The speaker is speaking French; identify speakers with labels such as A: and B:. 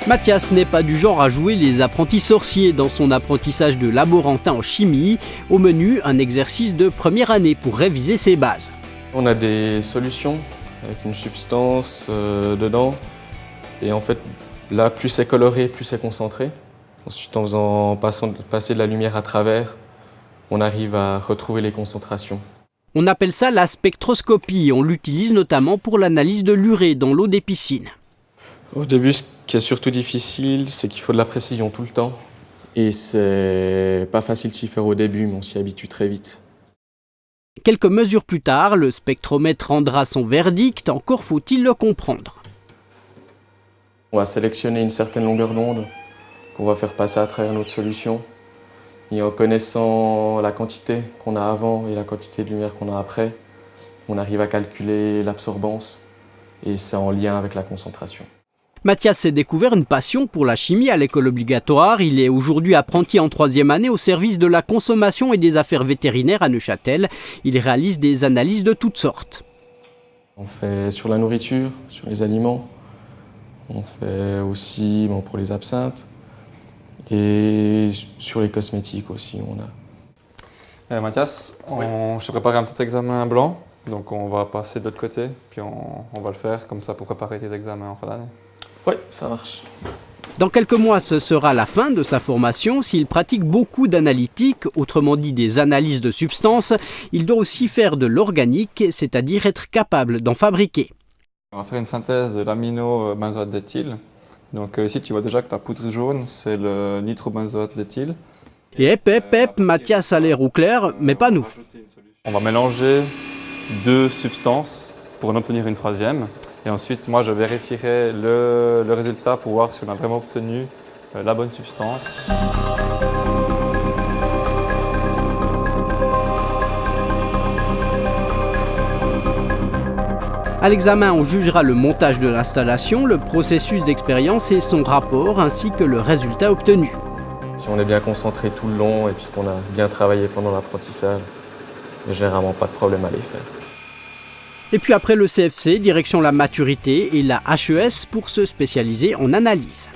A: Mathias n'est pas du genre à jouer les apprentis sorciers dans son apprentissage de laborantin en chimie. Au menu, un exercice de première année pour réviser ses bases.
B: On a des solutions avec une substance dedans. Et en fait, là, plus c'est coloré, plus c'est concentré. Ensuite, en passer de la lumière à travers, on arrive à retrouver les concentrations.
A: On appelle ça la spectroscopie. On l'utilise notamment pour l'analyse de l'urée dans l'eau des piscines.
B: Au début, ce qui est surtout difficile, c'est qu'il faut de la précision tout le temps. Et c'est pas facile de s'y faire au début, mais on s'y habitue très vite.
A: Quelques mesures plus tard, le spectromètre rendra son verdict. Encore faut-il le comprendre.
B: On va sélectionner une certaine longueur d'onde qu'on va faire passer à travers notre solution. Et en connaissant la quantité qu'on a avant et la quantité de lumière qu'on a après, on arrive à calculer l'absorbance et c'est en lien avec la concentration.
A: Mathias s'est découvert une passion pour la chimie à l'école obligatoire. Il est aujourd'hui apprenti en 3e année au service de la consommation et des affaires vétérinaires à Neuchâtel. Il réalise des analyses de toutes sortes.
B: On fait sur la nourriture, sur les aliments. On fait aussi pour les absinthes et sur les cosmétiques aussi.
C: Mathias, je t'ai préparé un petit examen blanc, donc on va passer de l'autre côté, puis on va le faire comme ça pour préparer tes examens en fin d'année.
B: Oui, ça marche.
A: Dans quelques mois, ce sera la fin de sa formation. S'il pratique beaucoup d'analytique, autrement dit des analyses de substances, il doit aussi faire de l'organique, c'est-à-dire être capable d'en fabriquer.
C: On va faire une synthèse de l'aminobenzoate d'éthyle. Donc ici, tu vois déjà que la poudre jaune, c'est le nitrobenzoate d'éthyle.
A: Et hep, Mathias a l'air au clair, mais pas nous.
C: On va mélanger deux substances pour en obtenir une troisième. Et ensuite, moi, je vérifierai le résultat pour voir si on a vraiment obtenu la bonne substance.
A: À l'examen, on jugera le montage de l'installation, le processus d'expérience et son rapport, ainsi que le résultat obtenu.
B: Si on est bien concentré tout le long et puis qu'on a bien travaillé pendant l'apprentissage, il n'y a généralement pas de problème à les faire.
A: Et puis après le CFC, direction la maturité et la HES pour se spécialiser en analyse.